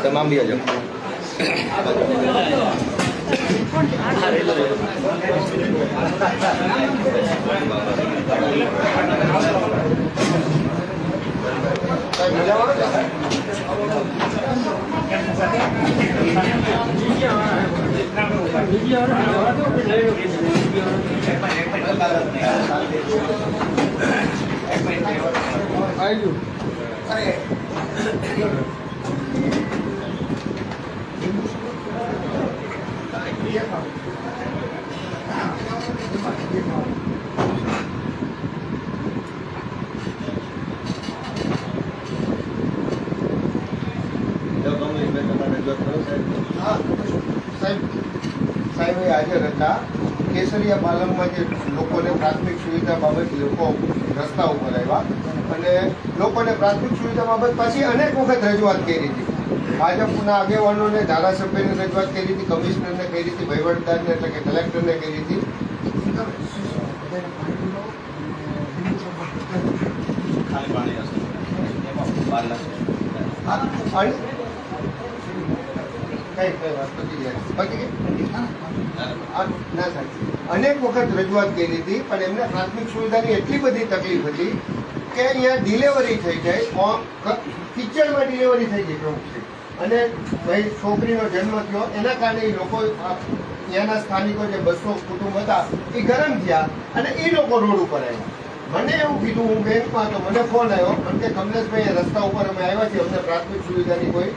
તમામ બી હજો સાહેબ હાજર હતા. કેસરિયા પાલમમાં જે લોકોને પ્રાથમિક સુવિધા બાબત લોકો રસ્તા ઉપર આવ્યા અને લોકોને પ્રાથમિક સુવિધા બાબત પાછી અનેક વખત રજૂઆત કરી હતી. ભાજપના આગેવાનોને ધારાસભ્યને રજૂઆત કરી હતી, કમિશનરને કરી હતી, વહીવટદારને એટલે કે કલેક્ટરને કરી હતી. અનેક વખત રજૂઆત કરી હતી પણ એમને પ્રાથમિક સુવિધાની એટલી બધી તકલીફ હતી કે અહીંયા ડિલિવરી થઈ જાય, કિચડમાં ડિલિવરી થઈ ગઈ પ્રમુખ છે અને ભાઈ છોકરીનો જન્મ થયો એના કારણે લોકો ત્યાંના સ્થાનિકો જે 200 કુટુંબ હતા એ ગરમ થયા અને એ લોકો રોડ ઉપર આવ્યા. મને એવું કીધું, હું બેંકમાં તો મને ફોન આવ્યો મને કે કમલેશભાઈ રસ્તા ઉપર અમે આવ્યા છીએ, અમને પ્રાથમિક સુવિધાની કોઈ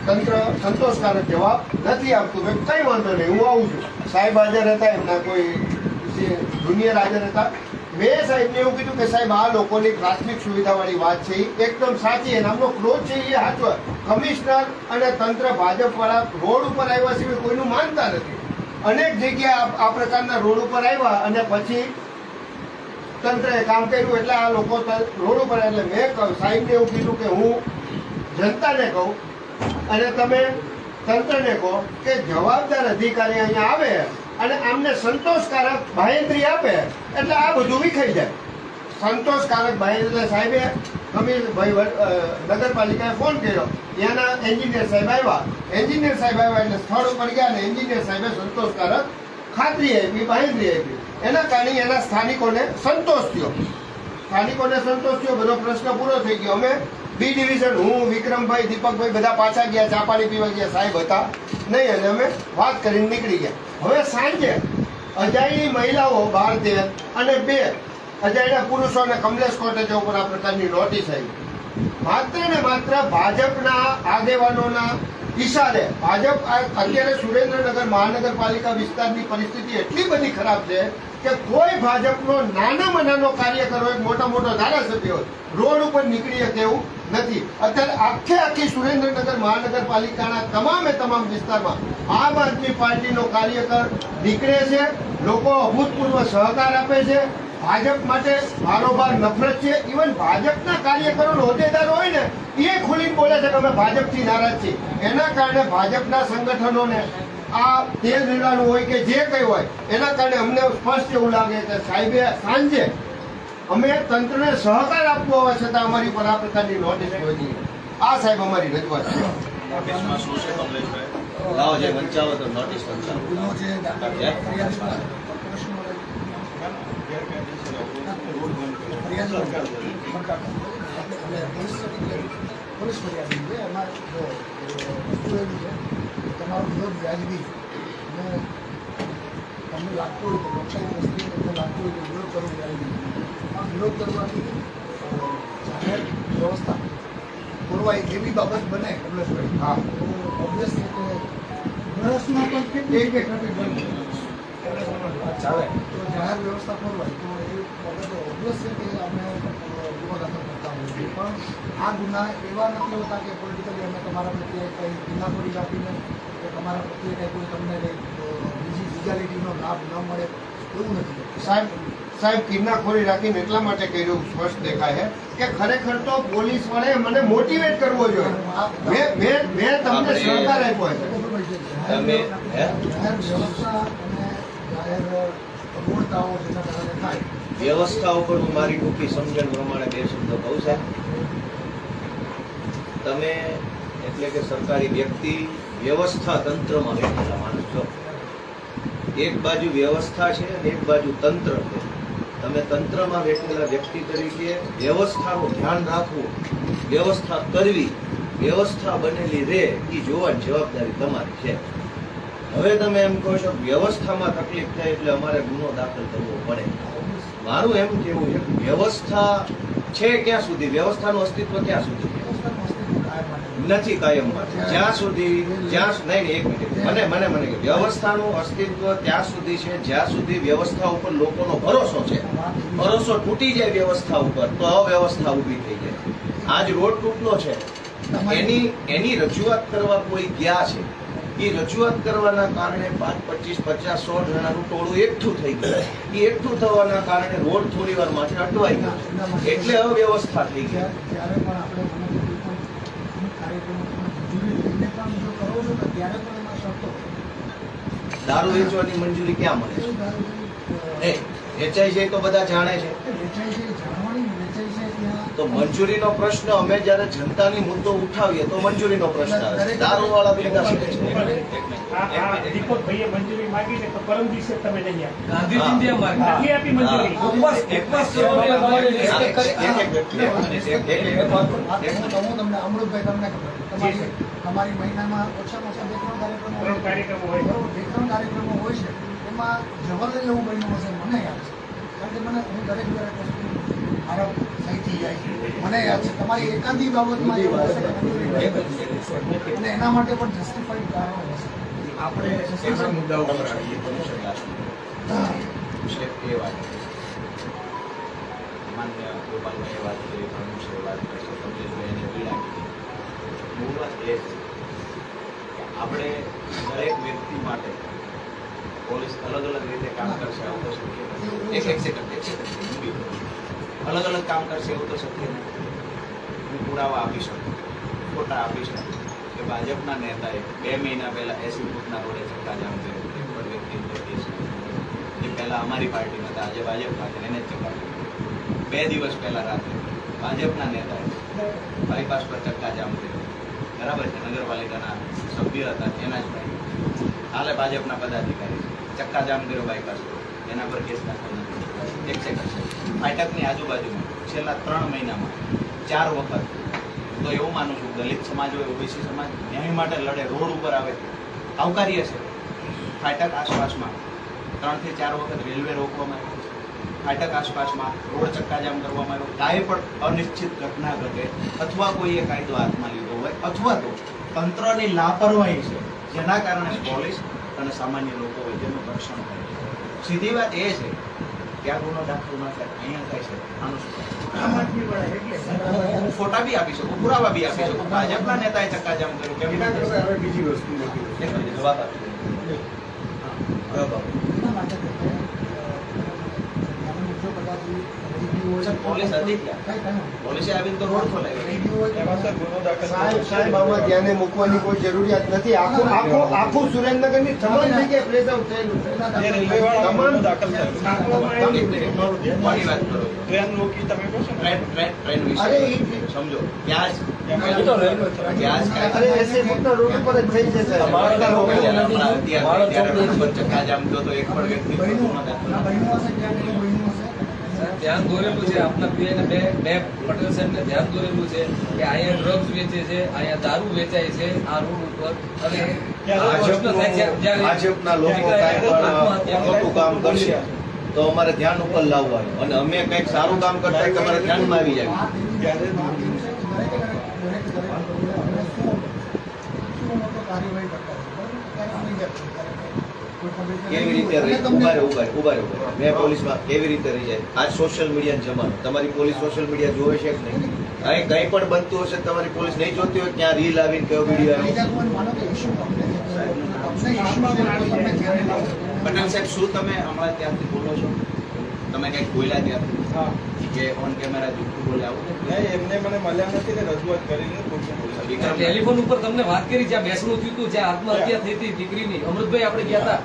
તંત્ર સંતોષકારક જવાબ નથી આપતું. મેં કંઈ વાંધો નહીં, હું આવું છું. સાહેબ હાજર હતા, એમના કોઈ જુનિયર હાજર હતા. મેં સાહેબને એવું કીધું કે સાહેબ આ લોકોની પ્રાથમિક સુવિધાવાળી વાત છે એકદમ સાચી, એનો આમનો ક્રોધ છે એ સાચો. કમિશનર અને તંત્ર ભાજપવાળા રોડ ઉપર આવ્યા સિવાય કોઈનું માનતા નથી. અનેક જગ્યાએ આ પ્રકારના રોડ ઉપર આવ્યા અને પછી તંત્રએ કામ કર્યું એટલે આ લોકો રોડ ઉપર. એટલે મેં સાહેબને એવું કીધું કે હું જનતાને કહું અને તમે તંત્રને કહો કે જવાબદાર અધિકારી અહીંયા આવે અને આમને સંતોષકારક બાહેંધરી આપે એટલે આ બધું વિખાઈ જાય. સંતોષકારક બાહેંધરી સાહેબે નગરપાલિકાએ ફોન કર્યો, ત્યાંના એન્જિનિયર સાહેબ આવ્યા. એન્જિનિયર સાહેબ આવ્યા એટલે સ્થળ ઉપર ગયા અને એન્જિનિયર સાહેબે સંતોષકારક ખાતરી આપી, બાહેંધરી આપી. એના કારણે એના સ્થાનિકોને સંતોષ થયો. બધો પ્રશ્ન પૂરો થઈ ગયો. અમે બી ડિવિઝન, હું, વિક્રમભાઈ, દીપકભાઈ બધા પાછા ગયા, ચા પાણી પીવા ગયા. સાહેબ હતા નહીં અને અમે વાત કરીને નીકળી ગયા. હવે સાંજે અજાયણી મહિલાઓ 12-13 અને 2 અજાયણા પુરુષોને કમલેશ કોટેજ ઉપર આ પ્રકારની નોટિસ આવી. માત્ર ને માત્ર ભાજપના આગેવાનોના ઈશારે. ભાજપ અત્યારે સુરેન્દ્રનગર મહાનગરપાલિકા વિસ્તારની પરિસ્થિતિ એટલી બધી ખરાબ છે કે કોઈ ભાજપનો નાનામાં નાનો કાર્યકર હોય, મોટો ધારાસભ્ય હોય, રોડ ઉપર નીકળી શકે એવું નથી. અત્યારે આખી સુરેન્દ્રનગર મહાનગરપાલિકાના તમામ વિસ્તારમાં આમ આદમી પાર્ટીનો કાર્યકર નીકળે છે. લોકો અભૂતપૂર્વ સહકાર આપે છે. ભાજપ માટે બારોબાર નફરત છે. ઇવન ભાજપના કાર્યકરો, હોદ્દેદારો હોય ને એ ખુલીને બોલે છે કે અમે ભાજપથી નારાજ છીએ. એના કારણે ભાજપના સંગઠનોને આ તેલ રેડાનું હોય કે જે કંઈ હોય એના કારણે અમને સ્પષ્ટ એવું લાગે કે સાહેબે સાંજે અમે તંત્રને સહકાર આપવો હોવા છતાં અમારી પર આ પ્રકારની નોટિસ પહોંચી. આ સાહેબ અમારી રજૂઆત છે. નોટિસમાં શું છે કમલેશભાઈ? લાવો જે વંચાવો તો નોટિસ વંચાવો. પોલીસ ફરિયાદ છે એમાં તમારો વિરોધ વ્યાજબી અને તમને લાગતું હોય તો લોકશાહી વસ્તુને તમને લાગતું હોય તો વિરોધ કરવો વ્યાજબી. આ વિરોધ કરવાની જાહેર વ્યવસ્થા પૂરવાય એવી બાબત બને કમલેશભાઈ. હા, તો ઓબ્વિયસ છે કે વર્ષમાં પણ કેટલી ટ્રાફિક બંધ ચાલે તો જાહેર વ્યવસ્થા પૂરવાય તો એ બાબત ઓબ્વિયસ છે કે આપણે ગુનો દાખલ કરતા હોઈએ છીએ. પણ આ ગુના એવા નથી હોતા કે પોલિટિકલી અમે તમારા પ્રત્યે કંઈ કિનાખોરી રાખીને કે તમારા પ્રત્યે કંઈ કોઈ તમને બીજી લીગાલિટીનો લાભ ન મળે એવું નથી. સાહેબ કિન્નાખોરી રાખીને એટલા માટે કર્યું સ્પષ્ટ દેખાય છે કે ખરેખર તો પોલીસ વાળાએ મને મોટિવેટ કરવો જોઈએ. મેં તમને સહકાર આપ્યો છે. જાહેર વ્યવસ્થા અને જાહેર અગવડતાઓ જેના કારણે થાય વ્યવસ્થા ઉપર હું મારી ટૂંકી સમજણ પ્રમાણે 2 શબ્દો કહું. સાહેબ, તમે એટલે કે સરકારી વ્યક્તિ વ્યવસ્થા તંત્રમાં બેઠેલા માણસ છો. એક બાજુ વ્યવસ્થા છે અને એક બાજુ તંત્ર છે. તમે તંત્રમાં બેઠેલા વ્યક્તિ તરીકે વ્યવસ્થાનું ધ્યાન રાખવું, વ્યવસ્થા કરવી, વ્યવસ્થા બનેલી રહે એ જોવાની જવાબદારી તમારી છે. હવે તમે એમ કહો છો વ્યવસ્થામાં તકલીફ થાય એટલે અમારે ગુનો દાખલ કરવો પડે. મારું એમ કહેવું છે કે વ્યવસ્થા છે ક્યાં સુધી, વ્યવસ્થાનું અસ્તિત્વ ક્યાં સુધી નથી કાયમ માટે. જ્યાં સુધી નહીં એક મિનિટ મને કે વ્યવસ્થાનું અસ્તિત્વ ત્યાં સુધી છે જ્યાં સુધી વ્યવસ્થા ઉપર લોકોનો ભરોસો છે. ભરોસો તૂટી જાય વ્યવસ્થા ઉપર તો અવ્યવસ્થા ઊભી થઈ જાય. આજ રોડ તૂટલો છે, એની રજૂઆત કરવા કોઈ ગયા છે. એ રજૂઆત કરવાના કારણે 5, 25, 50, 100 જણાનું ટોળું એકઠું થઈ ગયું. એ એકઠું થવાના કારણે રોડ થોડી વાર માટે અટવાઈ ગયો, એટલે અવ્યવસ્થા થઈ ગઈ. ત્યારે પણ આપણે દારૂ વેચવાની મંજૂરી ક્યાં મળે છે? વેચાય છે તો બધા જાણે છે. તો મંજૂરીનો પ્રશ્ન અમે જ્યારે જનતાની મુદ્દો ઉઠાવીએ તો મંજૂરીનો પ્રશ્ન આવે. દારૂ વાળા ભેગા છે. દીપકભાઈએ મંજૂરી માંગી છે તો પરમ દિવસે તમે નહીં હા. આપી મંજૂરી. હું તમને અમૃતભાઈ તમને ખબર તમારી મહિનામાં ઓછામાં ઓછા 2-3 કાર્યક્રમો હોય. કાર્યક્રમો હોય. બરોબર, 2-3 કાર્યક્રમો હોય છે. એમાં જબરદસ્ત એવું બન્યું હશે, મને યાદ છે. કારણ કે હું દરેક વસ્તુ મારા સહીથી જાય છે, મને યાદ છે. તમારી એકાંતી બાબતમાં એવું હશે કે મંજૂરી નહીં. અને એના માટે પણ જસ્ટિફાઈડ કારણો હશે. આપણે એવા મુદ્દા ઉપર આવીએ છે એ વાત માન્ય ગોપાલભાઈએ વાત કરી, પ્રમુખે વાત કરી, કમલેશભાઈને પીડા કીધી. મૂળ વાત એ છે કે આપણે દરેક વ્યક્તિ માટે પોલીસ અલગ અલગ રીતે કામ કરશે આવું તો શક્ય નથી. એક સેકન્ડ અલગ અલગ કામ કરશે એવું તો શક્ય નથી. હું પુરાવા આપી શકું, ફોટા આપી શકું કે ભાજપના નેતાએ 2 મહિના પહેલા 80 ફૂટના રોડે ચક્કાજામ કર્યો. એક પણ વ્યક્તિ જે પહેલા અમારી પાર્ટીમાં હતા, આજે ભાજપમાં છે, એને જ ચક્કાજામ. 2 દિવસ પહેલા રાત્રે ભાજપના નેતાએ બાયપાસ પર ચક્કાજામ કર્યો. બરાબર છે, નગરપાલિકાના સભ્ય હતા એના જ ભાઈ, હાલે ભાજપના પદાધિકારી છે, ચક્કાજામ કર્યો બાયપાસ પર, એના પર કેસ દાખલ નથી. એક સેકન્ડ, ફાટકની આજુબાજુમાં છેલ્લા 3 મહિનામાં 4 વખત, તો એવું માનું છું દલિત સમાજ હોય, ઓબીસી સમાજ ન્યાય માટે લડે, રોડ ઉપર આવે, આવકાર્ય છે. ફાટક આસપાસમાં 3 થી 4 વખત રેલવે રોકવામાં આવ્યો, ફાટક આસપાસમાં રોડ ચક્કાજામ કરવામાં આવ્યો. કાંઈ પણ અનિશ્ચિત ઘટના ઘટે અથવા કોઈએ કાયદો હાથમાં લીધો હોય અથવા તો તંત્રની લાપરવાહી છે જેના કારણે પોલીસ અને સામાન્ય લોકો વચ્ચેનું ઘર્ષણ થાય છે. સીધી વાત એ છે કે આ ગુનો દાખલ ન થાય, અહીંયા થાય છે. આનું શું? હું ફોટા બી આપી શકું, પુરાવા બી આપી શકું. ભાજપના નેતાએ ચક્કાજામ કર્યું, કેમ ના કરે? હવે બીજી વસ્તુ જવાબ આપી પોલીસ હતી ત્યાં, પોલીસે આવીને તો રોડ ખોલાવ્યો. સાહેબ આમાં ધ્યાને મૂકવાની કોઈ જરૂરિયાત નથી. આખું સુરેન્દ્રનગરની તમામ જગ્યાએ પ્રેસ આઉટ થયેલું છે. તમામ દાખલ ટ્રેન વિશે સમજો. ત્યાં ચક્કાજામ થયો તો એક પણ વ્યક્તિ ધ્યાન દોરેલું છે. આપના પીએને બે પટેલ સાહેબને ધ્યાન દોરેલું છે કે અહીંયા ડ્રગ્સ વેચે છે, અહીંયા દારૂ વેચાય છે આ રોડ ઉપર. અને ભાજપના લોકો કાંઈ પણ ખોટું કામ કરશે તો અમારે ધ્યાન ઉપર લાવવાનું, અને અમે કંઈક સારું કામ કરતા હોય તો અમારે ધ્યાનમાં આવી જાય. કેવી રીતે રહી ઉભા મેં પોલીસમાં કેવી રીતે રહી જાય? આજ સોશિયલ મીડિયાનો જમાનો, તમારી પોલીસ સોશિયલ મીડિયા જોવે છે કે નહીં? અહીં કંઈ પણ બનતું હશે તમારી પોલીસ નહીં જોતી હોય, ક્યાં રીલ આવીને કયો વિડીયો આવ્યો? પટેલ સાહેબ, શું તમે હમણાં ત્યાંથી બોલો છો? તમે કંઈક બોલ્યા ત્યાંથી કે ઓન કેમેરા જુઠ્ઠું બોલ્યા આવું? એમને મને મળ્યા નથી ને રજૂઆત કરીને ટેલિફોન ઉપર તમને વાત કરી, જ્યાં બેસણું થયું હતું, જ્યાં આત્મહત્યા થઈ હતી દીકરીની, અમૃતભાઈ આપણે ગયા હતા.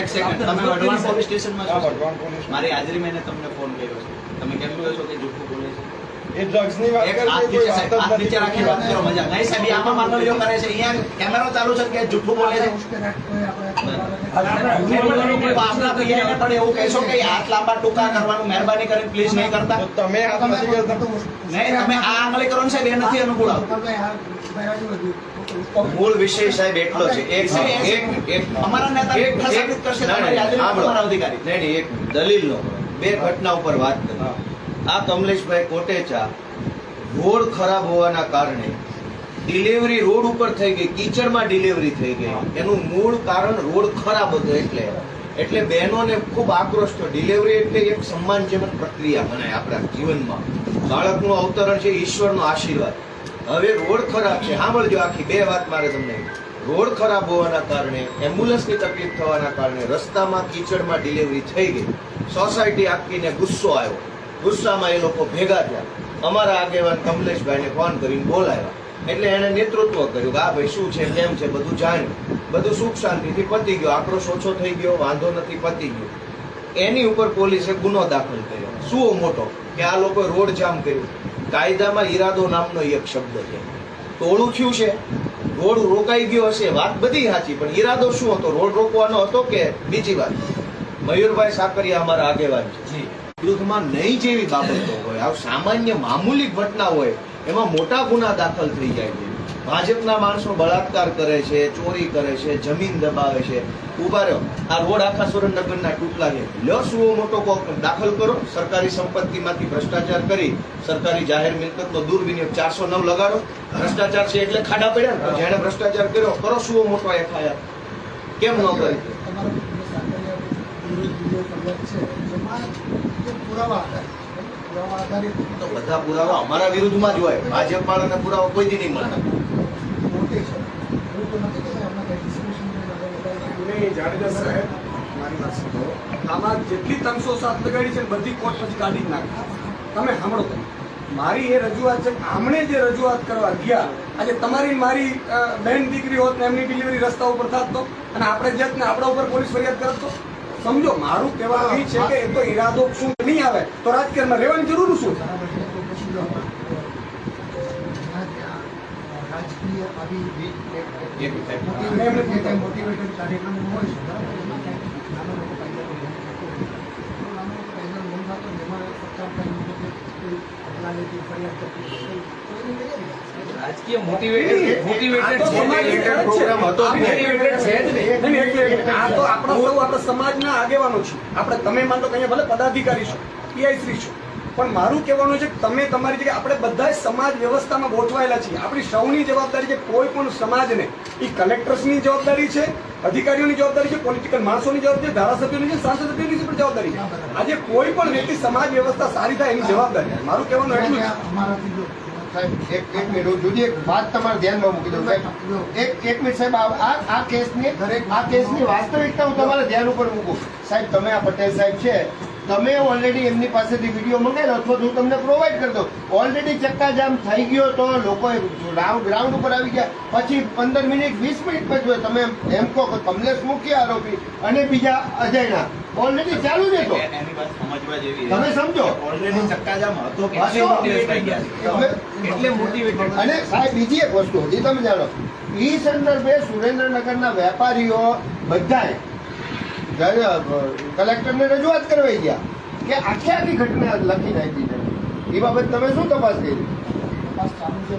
એક સેકન્ડ, તમે વઢવાણ પોલીસ સ્ટેશનમાં છો? મારી હાજરી મેં તમને ફોન કર્યો છે, તમે કેમ કહો છો કે જુઠ્ઠું બોલે છે? એ ડ્રગ્સની વાત એક કરે હાથ છે, કોઈ નીચે સાહેબ, વાત હાથ જ નીચે રાખી વાત કરો, મજા નહીં સાહેબ, એ આમાં માંગણીઓ કરે છે, અહીંયા કેમેરો ચાલુ છે કે જૂઠું બોલે છે. તો આપણા પીઆઈને પણ એવું કહેશો કે હાથ લાંબા ટૂંકા કરવાનું મહેરબાની કરીને પ્લીઝ નહીં કરતા. તો તમે હાથ નથી કરતા. નહીં, તમે આ આંગળી કરો ને સાહેબ, એ નથી અનુકૂળ આવતું. મૂળ વિષય સાહેબ એટલો છે, અમારા નેતા મિથ્યા સાબિત કરશે તમારી હાજરીમાં તમારા અધિકારી. નહીં, એક દલીલનો બે ઘટના ઉપર વાત કરી. આ કમલેશભાઈ કોટેચા રોડ ખરાબ હોવાના કારણે ડિલિવરી રોડ ઉપર થઈ ગઈ, કીચડમાં ડિલિવરી થઈ ગઈ. એનું મૂળ કારણ રોડ ખરાબ હતો. એટલે બહેનોને ખૂબ આક્રોશ થયો. ડિલિવરી એટલે એક સન્માનજનક પ્રક્રિયા ગણાય આપણા જીવનમાં. બાળકનું અવતરણ છે ઈશ્વરનો આશીર્વાદ. હવે રોડ ખરાબ છે, સાંભળજો આખી બે વાત મારે તમને. રોડ ખરાબ હોવાના કારણે, એમ્બ્યુલન્સની તકલીફ થવાના કારણે રસ્તામાં કીચડમાં ડિલિવરી થઈ ગઈ. સોસાયટી આખીને ગુસ્સો આવ્યો. ગુસ્સામાં એ લોકો ભેગા થયા. અમારા આગેવાન કમલેશભાઈને ફોન કરીને બોલાવ્યા. એટલે એણે નેતૃત્વ કર્યું કે આ ભાઈ શું છે, કેમ છે, બધું જાણ્યું. બધું સુખ શાંતિથી પતી ગયો. આક્રોશ ઓછો થઈ ગયો, વાંધો નથી, પતી ગયો. એની ઉપર પોલીસે ગુનો દાખલ કર્યો. શું મોટો કે આ લોકોએ રોડ જામ કર્યું. કાયદામાં ઈરાદો નામનો એક શબ્દ છે. ટોળું થયું છે, રોડ રોકાઈ ગયો હશે, વાત બધી સાચી, પણ ઈરાદો શું હતો? રોડ રોકવાનો હતો કે બીજી વાત? મયુરભાઈ સાકરિયા અમારા આગેવાન છે. વિરુદ્ધમાં નહીં જેવી બાબતો હોય, આ સામાન્ય મામૂલી ઘટના હોય, એમાં મોટા ગુના દાખલ થઈ જાય છે. ભાજપના માણસો બળાત્કાર કરે છે, ચોરી કરે છે, જમીન દબાવે છે. ઉભા રહ્યો, આ રોડ આખા સુરેન્દ્રનગરના તૂટલા છે. લ્યો શું મોટો દાખલ કરો. સરકારી સંપત્તિમાંથી ભ્રષ્ટાચાર કરી સરકારી જાહેર મિલકતનો દુર્વિનિયોગ 409 લગાડો. ભ્રષ્ટાચાર છે એટલે ખાડા પડ્યા ને. જેણે ભ્રષ્ટાચાર કર્યો કરો શું મોટો FIR. કેમ ન કરી? તો બધા પુરાવા અમારા વિરુદ્ધમાં જ હોય. ભાજપ વાળાના પુરાવા કોઈ દી નહીં મળે. જાડેજા સાહેબ, મારી વાત સાંભળો. આમાં જેટલી 307 લગાડી છે ને બધી કોર્ટ પછી કાઢી જ નાખી. તમે સાંભળો તમે. મારી એ રજૂઆત છે, આમણે જે રજૂઆત કરવા ગયા, આજે તમારી મારી બહેન દીકરી હોત ને એમની ડિલિવરી રસ્તા ઉપર થાત તો, અને આપણે જત ને આપણા ઉપર પોલીસ ફરિયાદ કરત તો. સમજો, મારું કહેવાનું એ છે કે એ તો ઈરાદો શું નહીં આવે તો રાજકારણમાં રહેવાની જરૂર શું છે? રાજકીય આવી એક સાહેબ, મોટિવેટેડ કાર્યક્રમ હોય છે, બરાબર? એમાં ક્યાંક નાના લોકો કાયદા જેમાં સરકાર કઈ મુજબ કોઈ પગલાં લેતી, ફરિયાદ કરતી તો એની તૈયારી રાજકીય મોટિવેટેડ આ તો સમાજ પ્રોગ્રામ હતો જ નહીં. મોટિવેટેડ છે જ નહીં. નહીં, એટલે આ તો આપણા સૌ આપણા સમાજના આગેવાનો છે. આપણે તમે માનો કે અહીંયા ભલે પદાધિકારી છો, PI શ્રી છો, પણ મારું કહેવાનું છે કે તમે તમારી જગ્યાએ આપણે બધા સમાજ વ્યવસ્થામાં ગોઠવાયેલા છીએ. આપણી સૌની જવાબદારી છે. કોઈ પણ સમાજને, એ કલેક્ટર્સની જવાબદારી છે, અધિકારીઓની જવાબદારી છે, પોલિટિકલ માણસોની જવાબદારી છે, ધારાસભ્યોની છે, સાંસદ સભ્યોની પણ જવાબદારી છે. આજે કોઈ પણ વ્યક્તિ સમાજ વ્યવસ્થા સારી થાય એની જવાબદારી છે. મારું કહેવાનું એટલું જ છે. અમારાથી જો સાહેબ એક મિનિટ હું જુદી એક વાત તમારા ધ્યાનમાં મૂકી દઉં સાહેબ. એક મિનિટ સાહેબ, આ કેસની વાસ્તવિકતા હું તમારા ધ્યાન ઉપર મૂકું. સાહેબ તમે આ પટેલ સાહેબ છે, તમે ઓલરેડી એમની પાસેથી વિડીયો મંગાવેલો અથવા તો હું તમને પ્રોવાઈડ કરી દઉં. ઓલરેડી ચક્કાજામ થઈ ગયો તો લોકોએ ગ્રાઉન્ડ ઉપર આવી ગયા. પછી 15 મિનિટ 20 મિનિટ પછી તમે એમ કહો કે કમલેશ મુખ્ય આરોપી અને બીજા અજયના ઓલરેડી ચાલુ જ હતો. એની વાત સમજવા જેવી તમે સમજો. ઓલરેડી ચક્કાજામ હતો, બસો. પછી મોટિવેટ થઈ ગયા છે. એટલે મોટિવેટેડ. અને સાહેબ બીજી એક વસ્તુ એ તમે જાણો, એ સંદર્ભે સુરેન્દ્રનગરના વેપારીઓ બધાએ કલેક્ટરને રજૂઆત કરવાઈ ગયા કે આખી ઘટના લખી નાખી છે. એ બાબત તમે શું તપાસ કરી? તપાસ ચાલુ છે.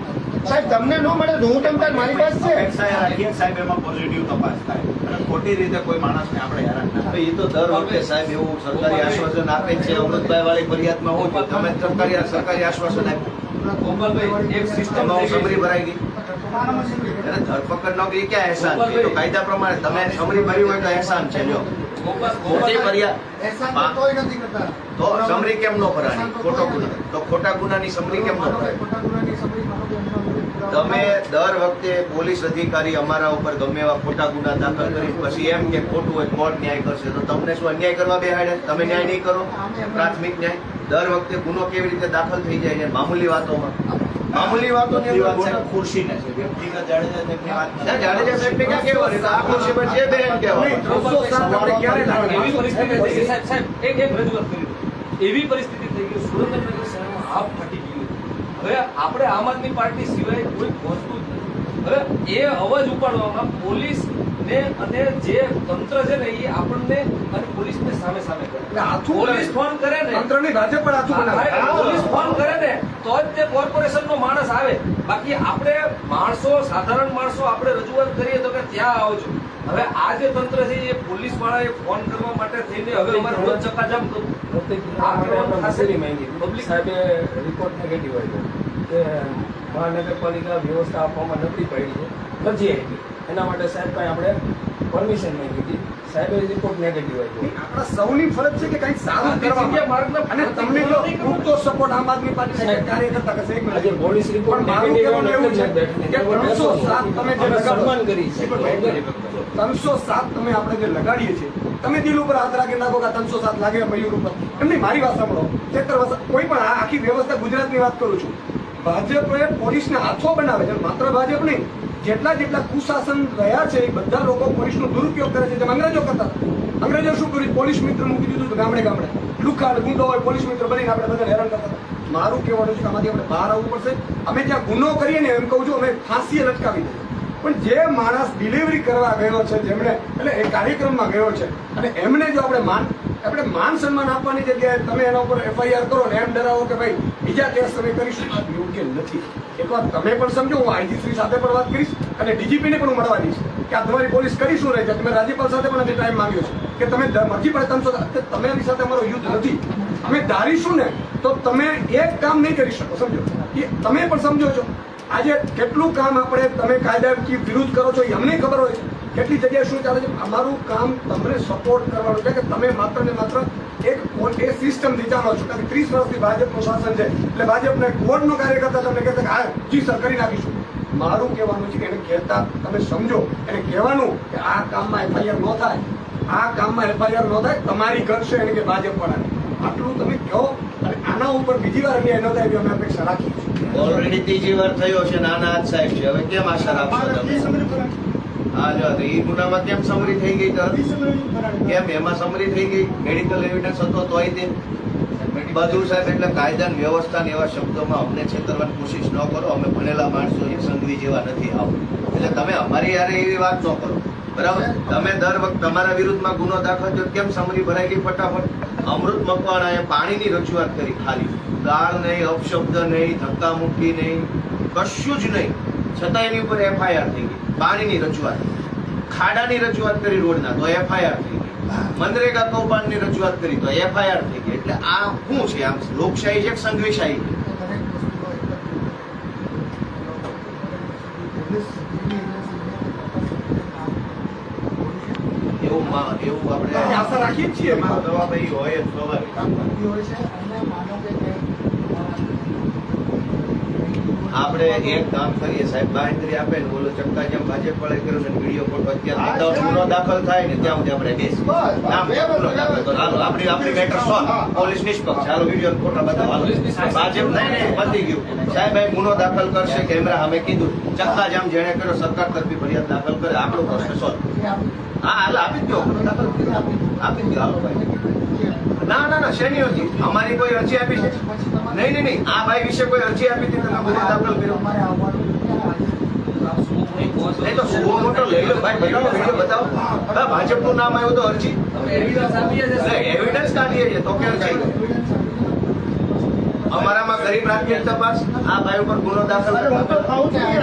સાહેબ તમને ન મળે તો હું તમને મારી પાસે છે. અપેક્ષા રાખીએ કે સાહેબ એમાં પોઝિટિવ તપાસ થાય અને ખોટી રીતે કોઈ માણસને આપણે હેરાન ના કરીએ. એ તો દર વખતે સાહેબ એવું સરકારી આશ્વાસન આપે છે. અમૃતભાઈ વાળી ફરિયાદમાં હું છું, તમે સરકારી આશ્વાસન આપ્યું, ગોપાલભાઈ, એક સિસ્ટમ એમાં સમરી ભરાઈ ગઈ. ટોટાનામાં છે ને, એને ધરપકડ ન કરી ક્યાં એહસાન છે? તો કાયદા પ્રમાણે તમે સમરી ભરી હોય તો એહસાન છે. લ્યો ખોટી ફરિયાદ એહસાન તો તોય નથી કરતા. તો સમરી કેમ ન ભરાણી? ખોટો ગુનો તો ખોટા ગુનાની સમરી કેમ ન ભરાય? ખોટા ગુનાની સમરી કરો તો એમના વિરુદ્ધ પુરાવા તમે દર વખતે પોલીસ અધિકારી અમારા ઉપર ગમે એવા ખોટા ગુના દાખલ કરી પછી એમ કે ખોટું હોય કોર્ટ ન્યાય કરશે, તો તમને શું અન્યાય કરવા બેહાડે? તમે ન્યાય નહીં કરો? પ્રાથમિક ન્યાય દર વખતે ગુનો કેવી રીતે દાખલ થઈ જાય છે મામૂલી વાતોમાં? મામૂલી વાતોની અંદર વાત ગુનો- સાહેબ ખુરશીને છે, વ્યક્તિગત જાડેજા સાહેબની વાત ના, જાડેજા સાહેબને ક્યાં કહેવાનું? એ તો આ ખુરશી પર જે બેન કહેવાનું. આપણે ક્યારે લાગણી? એવી પરિસ્થિતિ થઈ ગઈ સાહેબ, એક રજૂઆત કરી દો. એવી પરિસ્થિતિ થઈ ગઈ સુરેન્દ્રનગર શહેરમાં આપ ફાટી ગયું. હવે આપણે આમ આદમી પાર્ટી સિવાય કોઈ પહોંચતું જ નથી. હવે એ અવાજ ઉપાડવામાં પોલીસ ને અને જે તંત્ર છે ને એ આપણને અને પોલીસને સામે સામે કરે. એટલે હાથું પોલીસ ફોન કરે ને તંત્રની ભાજપ પણ હાથું બનાવે. પોલીસ ફોન કરે ને તો જ તે કોર્પોરેશનનો માણસ આવે. બાકી આપણે માણસો, સાધારણ માણસો આપણે રજૂઆત કરીએ તો કે ત્યાં આવજો. હવે આ જે તંત્ર છે એ પોલીસ વાળાએ ફોન કરવા માટે થઈને હવે અમારે રોજ ચકાજામ કરવું. આ કરવાનું થશે નહીં. પબ્લિક સાહેબે રિપોર્ટ નેગેટિવ આવ્યો કે મહાનગરપાલિકા વ્યવસ્થા આપવામાં નબળી પડી છે, અરજી આપી. એના માટે સાહેબ પાસે આપણે પરમિશન માંગી હતી. સાહેબે રિપોર્ટ નેગેટિવ આવ્યો. આપણા સૌની ફરજ છે કે કંઈક સારું કરવા જગ્યા માર્ગને અને તમને જો પૂરતો સપોર્ટ આમ આદમી પાર્ટી કાર્યકર્તા કરશે. એક આજે મિનિટ. પોલીસ રિપોર્ટ પણ મારું નેગેટિવ કહેવાનું એવું છે કે 307 તમે જે લગાડો, સન્માન કરી છે. 307 તમે આપણે જે લગાડીએ છીએ, તમે દિલ ઉપર હાથ રાખી નાખો કે આ 307 લાગે મયુર ઉપર. એમની મારી વાત સાંભળો. કોઈ પણ આ આખી વ્યવસ્થા ગુજરાતની વાત કરું છું. ભાજપે પોલીસને હાથો બનાવે છે. માત્ર ભાજપ નહીં, જેટલા કુશાસન રહ્યા છે એ બધા લોકો પોલીસનો દુરુપયોગ કરે છે. જેમ અંગ્રેજો કરતા હતા. અંગ્રેજો શું કર્યું? પોલીસ મિત્ર મૂકી દીધું હતું ગામડે ગામડે. લુખાડ ગુંડો હોય પોલીસ મિત્ર બનીને આપણે બધા હેરાન કરતા હતા. મારું કહેવાનું છે કે આમાંથી આપણે બહાર આવવું પડશે. અમે જ્યાં ગુનો કરીએ ને, એમ કહું છું, અમે ફાંસીએ લટકાવી દઈએ. પણ જે માણસ ડિલિવરી કરવા ગયો છે, જેમણે એટલે એ કાર્યક્રમમાં ગયો છે, અને એમને જો આપણે માન સન્માન આપવાની જગ્યાએ તમે એના ઉપર FIR કરો ને એમ ડરાવો કે ભાઈ બીજા કેસ તમે કરીશું, આ યોગ્ય નથી. એક વાત તમે પણ સમજો. હું IG શ્રી સાથે પણ વાત કરીશ અને DGP ને પણ હું મળવા દઈશ કે આ તમારી પોલીસ કરી શું રહી છે. તમે રાજ્યપાલ સાથે પણ આજે ટાઈમ માંગ્યો છે કે તમે મરજી પડે 300. તમે એની સાથે અમારો યુદ્ધ નથી. અમે ધારીશું ને તો તમે એક કામ નહીં કરી શકો. સમજો, એ તમે પણ સમજો છો. આજે કેટલું કામ આપણે તમે કાયદા વિરુદ્ધ કરો છો એ અમને ખબર હોય છે. કેટલી જગ્યાએ શું ચાલે છે. અમારું કામ તમને સપોર્ટ કરવાનું છે કે તમે માત્ર ને માત્ર એ સિસ્ટમથી ચાલો છો. કારણ કે 30 વર્ષથી ભાજપનું શાસન છે એટલે ભાજપને વોર્ડનો કાર્યકર્તા તમને કહેતા કે હા જી સર કરી નાખીશું. મારું કહેવાનું છે કે એને કહેતા તમે સમજો. એને કહેવાનું કે આ કામમાં FIR ન થાય, આ કામમાં FIR ન થાય, તમારી કરશે એને કે ભાજપ વાળાને. આટલું તમે કહો અને આના ઉપર બીજી વાર અન્યાય ન થાય એવી અમે અપેક્ષા રાખીએ છીએ. ઓલરેડી ત્રીજી વાર થયો છે. નાના હાથ સાહેબ છે. હવે કેમ આશા રાખશો તમે? હા, જો તો એ ગુનામાં કેમ સમરી થઈ ગઈ? તો કેમ એમાં સમરી થઈ ગઈ? મેડિકલ એવિડન્સ હતો તોય તે બધું સાહેબ. એટલે કાયદા અને વ્યવસ્થા એવા શબ્દોમાં અમને છેતરવાની કોશિશ ન કરો. અમે ભણેલા માણસો સંઘવી જેવા નથી. આવો એટલે તમે અમારી યારે એવી વાત ન કરો. બરાબર? તમે દર વખત તમારા વિરુદ્ધમાં ગુનો દાખલ થયો કેમ સમરી ભરાઈ ગઈ ફટાફટ? અમૃત મકવાણાએ પાણીની રજૂઆત કરી. ખાલી ગાળ નહીં, અપશબ્દ નહીં, ધક્કા મુક્કી નહીં, કશું જ નહીં. છતાં એની ઉપર FIR થઈ ગઈ. પાણીની રજૂઆત, ખાડાની રજૂઆત કરી રોડના તો FIR થઈ ગઈ. મનરેગા કૌભાંડની રજૂઆત કરી તો FIR થઈ ગઈ. એટલે આ શું છે? આમ લોકશાહી છે કે સંઘવીશાહી છે? દરેક વસ્તુનો એક જ એવું આપણે આશા રાખીએ જ છીએ. જવાબ એ હોય જ સ્વાભાવિક. કામ કરતી હોય છે અને માનો કે આપણે એક કામ કરીએ સાહેબ, બાંહેધરી આપે ને બોલો ચક્કા જેમ ભાજપ વાળે કર્યું છે વિડીયો ફોટો અત્યારે 10 ગુનો દાખલ થાય ને ત્યાં સુધી આપણે બેસી નામ ગુનો દાખલ કરો. હાલો આપણી મેટર સોલ્વ. પોલીસ નિષ્પક્ષ. હાલો વિડીયો ફોટો બતાવો. ભાજપ નહીં પતી ગયું સાહેબ. એ ગુનો દાખલ કરશે. કેમેરા અમે કીધું ચક્કા જામ જેણે કર્યો સરકાર તરફી ફરિયાદ દાખલ કરે. આપણો પ્રશ્ન સોલ્વ. હા હાલ આપી દો. આપી દો. હાલો ભાઈ. ના શેની અરજી? અમારી કોઈ અરજી આપી છે? નહીં. આ ભાઈ વિશે કોઈ અરજી આપી હતી? તમે ગુનો દાખલ કર્યો? નહીં તો સુવો મોટો લઈ લો ભાઈ. બતાવો વિડીયો બતાવો. હા, ભાજપનું નામ આવ્યું તો અરજી? એવિડન્સ આપીએ છીએ. એવિડન્સ કાઢીએ છીએ તો કે અરજી? અમારામાં કરી પ્રાથમિક તપાસ. આ ભાઈ ઉપર ગુનો દાખલ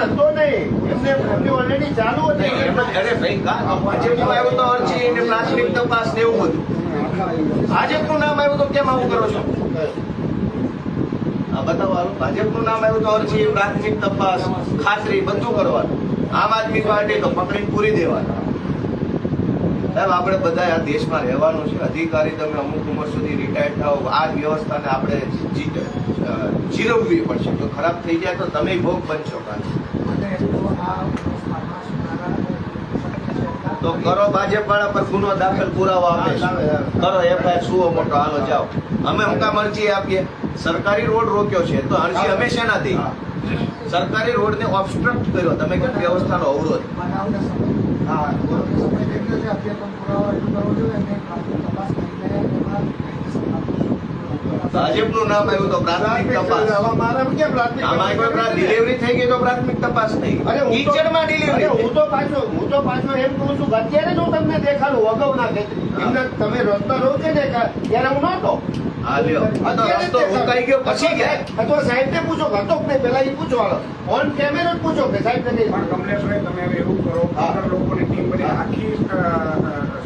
હતો નહીં. એમની ઓલરેડી ચાલુ હતી. અરે ભાઈ ભાજપનું આવ્યું તો અરજી એને પ્રાથમિક તપાસ ને એવું બધું. ભાજપનું નામ આવ્યું તો કેમ આવું કરો છો? આ બતાવો. ભાજપનું નામ આવ્યું તો અરજી, પ્રાથમિક તપાસ, ખાતરી બધું કરવાનું. આમ આદમી પાર્ટી તો પકડીને પૂરી દેવાનું. સાહેબ આપણે બધા આ દેશમાં રહેવાનું છે. અધિકારી તમે અમુક ઉંમર સુધી રિટાયર્ડ થાવ. આ જ વ્યવસ્થાને આપણે જીરવવી પડશે. જો ખરાબ થઈ જાય તો તમે ભોગ બનશો. તો કરો ભાજપ વાળા પર ગુનો દાખલ, પુરાવા આપે છે. કરો FIR સુવો મોટો. હાલો જાઓ. અમે હું કામ અરજી આપીએ? સરકારી રોડ રોક્યો છે તો અરજી અમે શેના દઈ? સરકારી રોડને ઓબસ્ટ્રક્ટ કર્યો. તમે કેમ વ્યવસ્થાનો અવરોધ? હા, સમય થઈ ગયો છે. અભ્યાસ પુરાવા રજૂ કરવો જોઈએ અને તપાસ કરીને એમાં ભાજપનું નામ આવ્યું તો પ્રાથમિક તપાસ. મારા ક્યાં પ્રાથમિક આમાં કોઈ ડિલિવરી થઈ ગઈ તો પ્રાથમિક તપાસ નહીં. અરે હું તો- કિચડમાં ડિલિવરી અરે હું તો પાછો એમ કહું છું કે અત્યારે જ હું તમને દેખાડું અગાઉના ખેતરી. એમને તમે રસ્તો રહો છે ને ત્યારે હું નહોતો. હા લ્યો આ તો રસ્તો રોકાઈ ગયો પછી ગયા. અથવા સાહેબને પૂછો કે હતો કે નહીં, પહેલા એ પૂછવાનો. ઓન કેમેરો જ પૂછો કે સાહેબ ને પણ કમલેશભાઈ તમે હવે એવું કરો 15 લોકોની ટીમ બની આખી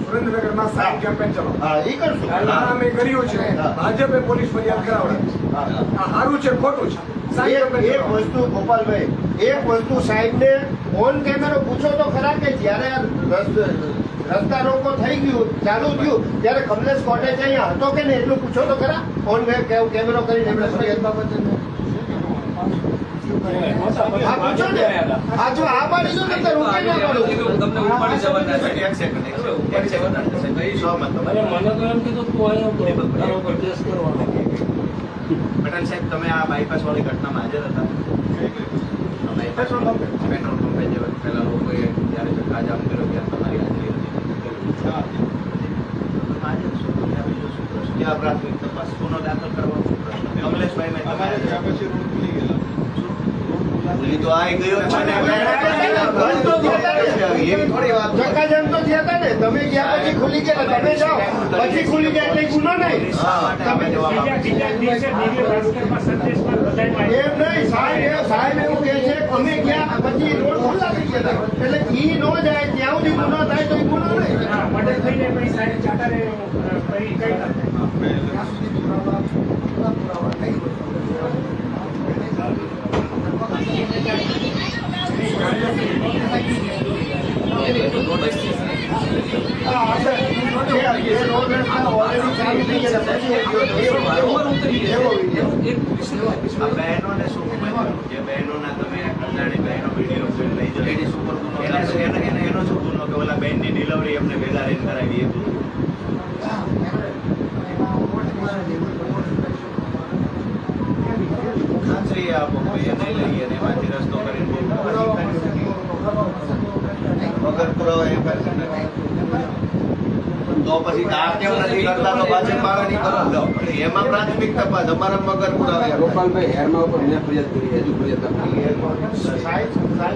સુરેન્દ્રનગરમાં સાઈડ કેમ્પેન ચલો હા એ કરશું. આ અમે કર્યું છે ભાજપે પોલીસ ફરિયાદ કરાવડે હા. આ સારું છે ખોટું છે સાઈડ એક કેમ્પેન વસ્તુ ગોપાલભાઈ, એક વસ્તુ સાહેબને ઓન કેમેરો પૂછો તો ખરા કે જ્યારે આ રસ્તા રોકો થઈ ગયું ચાલુ થયું ત્યારે કમલેશ કોટેજ અહીંયા હતો કે નહીં એટલું પૂછો તો ખરા. ઓન કેમેરો કરીને એમણે ફરિયાદ બાબતે હા પૂછો ને. હા જો આ પાડી દો ને તો રોકે ના પાડો. તમને ઉપાડી જવાના છે. એક સેકન્ડ ઉપાડી જવાના છે. સહમત અને મને તો એમ કીધું તું અહીંયા તારો પર ટેસ્ટ કરવાનો. પટેલ સાહેબ તમે આ બાયપાસ વાળી ઘટનામાં હાજર હતા? પેટ્રોલ પંપે જે પેલા લોકોએ જ્યારે ચક્કાજામ કર્યો ત્યારે તમારી હાજરી હતી. હાજર છો તો ત્યાં બીજો શું પ્રશ્ન? ત્યાં પ્રાથમિક તપાસ. ગુનો દાખલ કરવાનો શું પ્રશ્ન? કમલેશભાઈ મેં અમારે ત્યાં પછી રોડ ખુલી ગયેલા. ભૂલી તો આઈ ગયો છે ને એવી થોડી વાત હોય. ચક્કાજામ તો થયા હતા ને, તમે ગયા પછી ખુલી ગયા, તમે જાઓ પછી ખુલી ગયા એટલે ગુનો નહીં. હા, તમે બીજા દિવસે દિવ્ય ભાસ્કરમાં સંદેશમાં બધાયમાં એમ નહીં, સાહેબ એવું કહે છે કે અમે ગયા પછી રોડ ખુલ્લા થઈ ગયા હતા. એટલે ઈ નો જાય ત્યાં સુધી ગુનો થાય તો ઈ ગુનો નહીં. હા, મર્ડર થઈને પછી સાહેબ ચાટાને કઈ ના થાય. ત્યાં સુધી પુરાવા નહીં હોય. હા, આપણે જે રોડ રસ્તા already ચાલુ થઈ ગયા હતા, પછી વારંવાર ઉતરી એવો ગયા છે. એક વિષય આ બહેનોને શું ખબર? જે બહેનોના તમે અજાણી બહેનો વિડીયો લઈ જાઓ લેડીઝ ઉપર ગુનો એનો શું ગુનો કે ઓલા બહેનની ડિલિવરી એમને ભેગા રહીને કરાવી એ ગુનો? ખાતરી આપો ભાઈ એને લઈએ ને એમાંથી રસ્તો કરીને વગર પુરાવા એ ફેરફાર નથી. તો પછી આ કેમ નથી કરતા તો ભાજપ વાળાની કરો. લો, એમાં પ્રાથમિક તપાસ અમારા વગર પુરાવા ગોપાલભાઈ હેરમાં ઉપર મેં ફરિયાદ કરી હજુ ફરિયાદ આપી. સાહેબ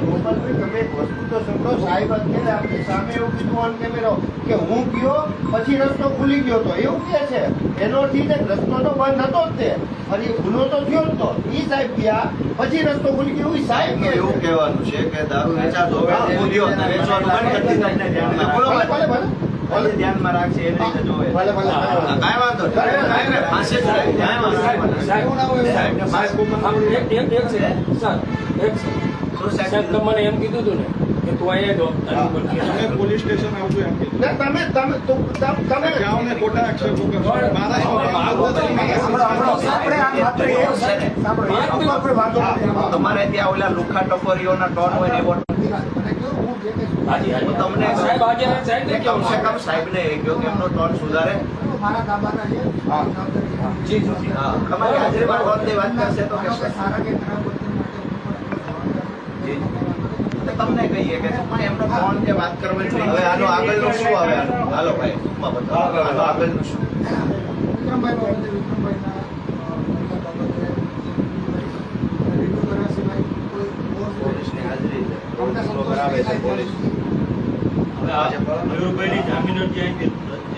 ગોપાલભાઈ તમે એક વસ્તુ તો સમજો. સાહેબ અત્યારે આપણી સામે એવું કીધું ઓન કેમેરો કે હું ગયો પછી રસ્તો ખુલી ગયો તો એવું કહે છે. એનો અર્થ એ રસ્તો તો બંધ હતો જ તે, ફરી ગુનો તો થયો જ તો. ઈ સાહેબ ગયા પછી રસ્તો ખુલી ગયો ઈ સાહેબ કહે છે. એવું કહેવાનું છે કે દારૂ વેચાતો હોય તો મૂલ્યો અને વેચવાનું બંધ કરી દીધું. બોલો ભલે ભાઈ. ભલે ભલે ધ્યાનમાં રાખશે એવી રીતે જોવે. ભલે ભલે હા, કાંઈ વાંધો નહીં. કાંઈ નહીં, ફાંસી જ થાય. કાંઈ વાંધો નહીં. સાહેબ, સાહેબને માર્ક આમ એક સેકન્ડ. સર, એક સેકન્ડ. શું સાહેબ સાહેબ? તમને એમ કીધું હતું ને કે તું અહીંયા જો તારી ઉપર કેસ તમે પોલીસ સ્ટેશન આવજો એમ કીધું. ના, તમે જાઓ ને ખોટા આક્ષેપો કરો. મારા આપણે આ માત્ર એક સાંભળો એક આપણે વાંધો નથી આમાં. તમારે ત્યાં ઓલા લુખા ટપરીઓના ટોન હોય ને એવો અને જો હું જે કંઈ હાજી, હાજી. હું તમને સાહેબ આજે સાહેબ ને કમસે કમ સાહેબને એ કહ્યું કે એમનો ટોન સુધારે. મારા દાબાના છે જી જી હા, તમારી હાજરીમાં ટોનની વાત કરશે તો કે સારા કે ખરાબ વર્તન માટે તમને કહીએ કે પણ એમનો ટોન જે વાત કરવાની છે. હવે આનો આગળનું શું આવે આનું? હાલો ભાઈ ટૂંકમાં બતાવો. આનો આગળનું શું? વિક્રમભાઈ બાબતે વિક્રમભાઈના બાબતે રીતુ કર્યા સિવાય કોઈ પોલીસની હાજરી છે. રોડ પૂરો કરાવે છે પોલીસ.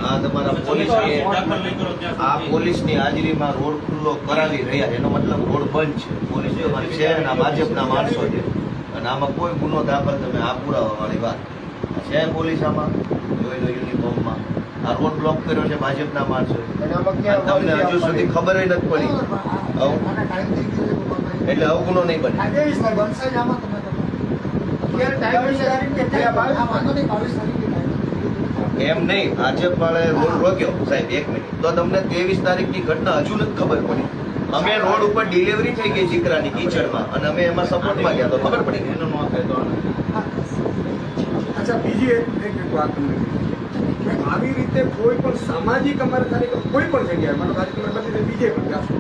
આ તમારા પોલીસની આ પોલીસની હાજરીમાં રોડ ખુલ્લો કરાવી રહ્યા છે. એનો મતલબ રોડ બંધ છે. પોલીસ તમારી શહેરના ભાજપના માણસો છે અને આમાં કોઈ ગુનો દાખલ તમે આ પુરાવાવાળી વાત છે. પોલીસ આમાં જોઈ લો યુનિફોર્મમાં આ રોડ બ્લોક કર્યો છે ભાજપના માણસો. અને આમાં ક્યાં તમને હજુ સુધી ખબર નથી પડી. આના ટાઈમ થઈ ગયો છે ગોપાલભાઈ. એટલે આવું ગુનો નહીં બને. આજે બનશે જ આમાં તમે ક્યાં ટાઈમ હશે? આ વાંધો નહીં 22 તારીખે ટાઈમ એમ નહીં, ભાજપ વાળાએ રોડ રોક્યો સાહેબ 1 મિનિટ તો તમને 23 તારીખની ઘટના હજુ નથી ખબર પડી. અમે રોડ ઉપર ડિલિવરી થઈ ગઈ દીકરાની કીચડમાં અને અમે એમાં સપોર્ટમાં ગયા તો ખબર પડી ગઈ. એનું ન થાય તો અચ્છા બીજી એક વાત તમને કે આવી રીતે કોઈ પણ સામાજિક અમારે તારીખે કોઈ પણ જગ્યાએ માનો કાર્યક્રમ બધી બીજે પણ જાશો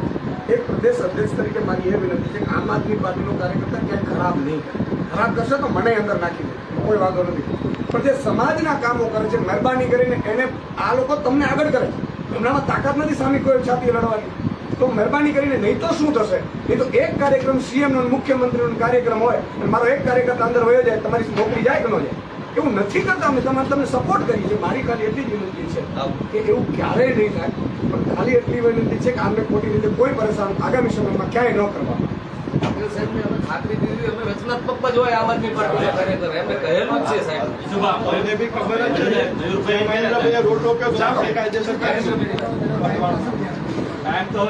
એક પ્રદેશ અધ્યક્ષ તરીકે મારી એ વિનંતી છે કે આમ આદમી પાર્ટીનો કાર્યકર્તા ક્યાંય ખરાબ નહીં કરે. ખરાબ કરશે તો મને અંદર નાખી દે, કોઈ વાંધો નથી. પણ જે સમાજના કામો કરે છે મહેરબાની કરીને એને આ લોકો તમને આગળ કરે છે. એમનામાં તાકાત નથી સામે કોઈ છાતી લડવાની. તો મહેરબાની કરીને નહીં તો શું થશે? નહીં તો એક કાર્યક્રમ CM નો મુખ્યમંત્રીનો કાર્યક્રમ હોય અને મારો એક કાર્યકર્તા અંદર વયો જાય, તમારી નોકરી જાય કે ન જાય? એવું નથી કરતા. અમે તમને સપોર્ટ કરી છે. મારી ખાલી એટલી જ વિનંતી છે કે એવું ક્યારેય નહીં થાય. પણ ખાલી એટલી વિનંતી છે કે આમને ખોટી રીતે કોઈ પરેશાન આગામી સમયમાં ક્યાંય ન કરવા. પટેલ સાહેબને અમે ખાતરી દીધી, અમે રચનાત્મક જ હોય આમ આદમી પાર્ટીના કાર્યકર, એમને કહેલું જ છે સાહેબ. એને બી ખબર જ છે ને. મહેન્દ્રભાઈએ રોડ રોક્યો તો કાયદેસર ટાઈમ તો